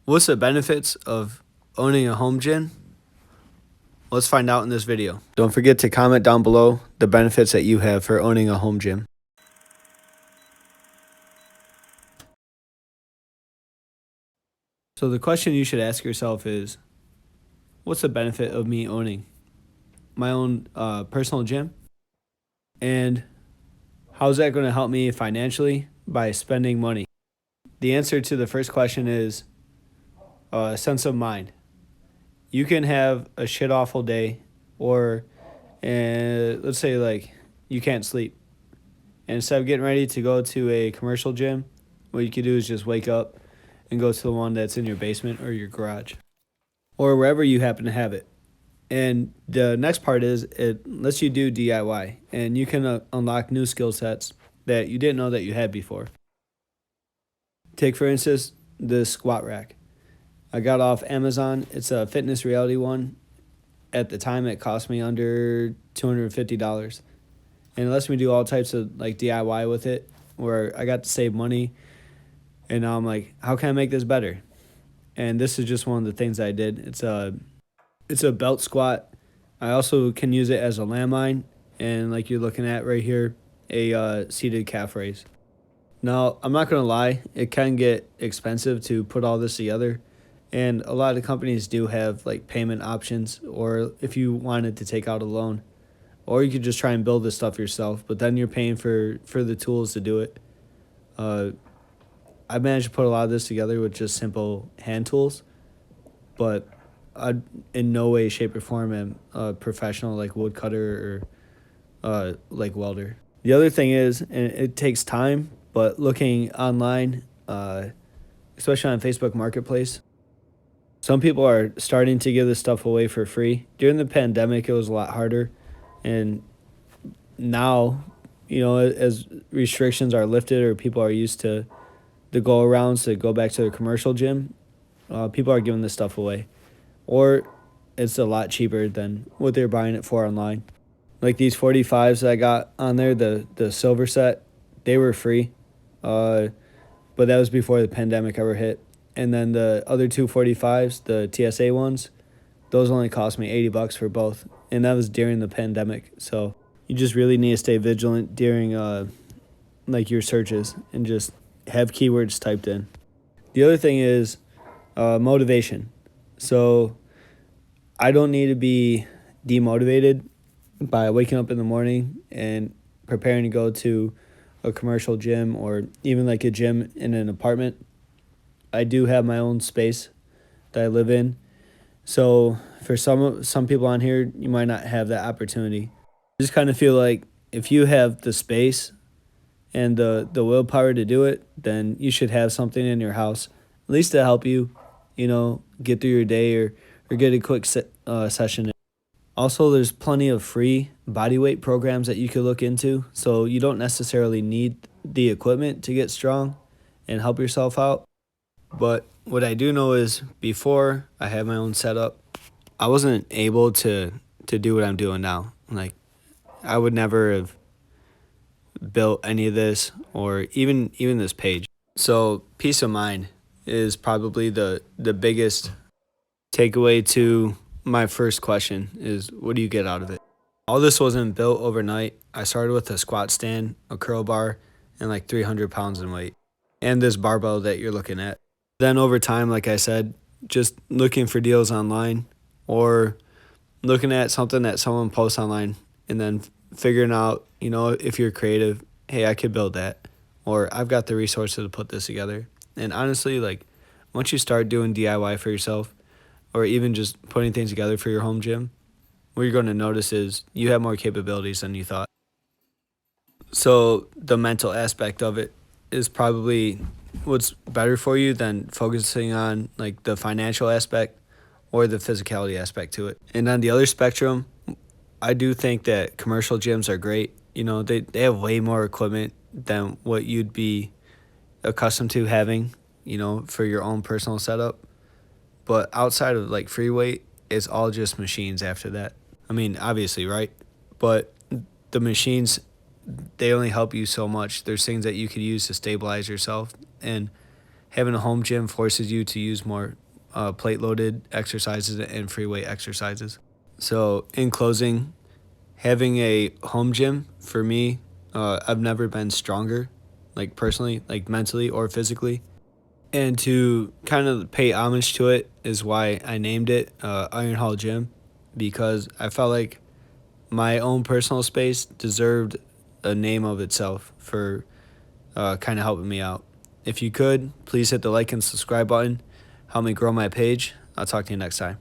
What's the benefits of owning a home gym? Let's find out in this video. Don't forget to comment down below the benefits that you have for owning a home gym. So the question you should ask yourself is, what's the benefit of me owning my own personal gym? And how's that going to help me financially by spending money? The answer to the first question is a sense of mind. You can have a shit awful day, or let's say like you can't sleep. And instead of getting ready to go to a commercial gym, what you could do is just wake up and go to the one that's in your basement or your garage or wherever you happen to have it. And the next part is it lets you do DIY, and you can unlock new skill sets that you didn't know that you had before. Take, for instance, the squat rack. I got off Amazon. It's a fitness reality one. At the time, it cost me under $250. And it lets me do all types of like DIY with it, where I got to save money. And now I'm like, how can I make this better? And this is just one of the things I did. It's a belt squat. I also can use it as a landmine, and like you're looking at right here, a seated calf raise. Now, I'm not gonna lie, it can get expensive to put all this together, and a lot of companies do have like payment options, or if you wanted to take out a loan, or you could just try and build this stuff yourself. But then you're paying for the tools to do it. I managed to put a lot of this together with just simple hand tools, but I in no way, shape, or form am a professional like woodcutter or like welder. The other thing is, and it takes time, but looking online, especially on Facebook Marketplace, some people are starting to give this stuff away for free. During the pandemic, it was a lot harder, and now, as restrictions are lifted or people are used to the go arounds to go back to their commercial gym, people are giving this stuff away, or it's a lot cheaper than what they're buying it for online. Like these 45s that I got on there, the silver set, they were free, but that was before the pandemic ever hit. And then the other two 45s, the TSA ones, those only cost me $80 for both, and that was during the pandemic. So you just really need to stay vigilant during like your searches and just have keywords typed in. The other thing is motivation. So I don't need to be demotivated by waking up in the morning and preparing to go to a commercial gym or even like a gym in an apartment. I do have my own space that I live in. So for some people on here, you might not have that opportunity. I just kind of feel like if you have the space and the willpower to do it, then you should have something in your house, at least to help you, get through your day or get a quick session in. Also, there's plenty of free bodyweight programs that you could look into, so you don't necessarily need the equipment to get strong and help yourself out. But what I do know is before I had my own setup, I wasn't able to do what I'm doing now. Like, I would never have built any of this or even this page. So peace of mind is probably the biggest takeaway to my first question is, what do you get out of it? All this wasn't built overnight. I started with a squat stand, a curl bar, and like 300 pounds in weight, and this barbell that you're looking at. Then over time, like I said, just looking for deals online or looking at something that someone posts online and then figuring out, if you're creative, hey, I could build that, or I've got the resources to put this together. And honestly, like once you start doing DIY for yourself, or even just putting things together for your home gym, what you're going to notice is you have more capabilities than you thought. So the mental aspect of it is probably what's better for you than focusing on like the financial aspect or the physicality aspect to it. And on the other spectrum, I do think that commercial gyms are great. They have way more equipment than what you'd be accustomed to having, for your own personal setup. But outside of like free weight, it's all just machines after that. I mean, obviously, right? But the machines, they only help you so much. There's things that you could use to stabilize yourself and having a home gym forces you to use more plate loaded exercises and free weight exercises. So, in closing, having a home gym for me, I've never been stronger, like personally, like mentally or physically. And to kind of pay homage to it is why I named it Iron Hall Gym, because I felt like my own personal space deserved a name of itself for kind of helping me out. If you could, please hit the like and subscribe button. Help me grow my page. I'll talk to you next time.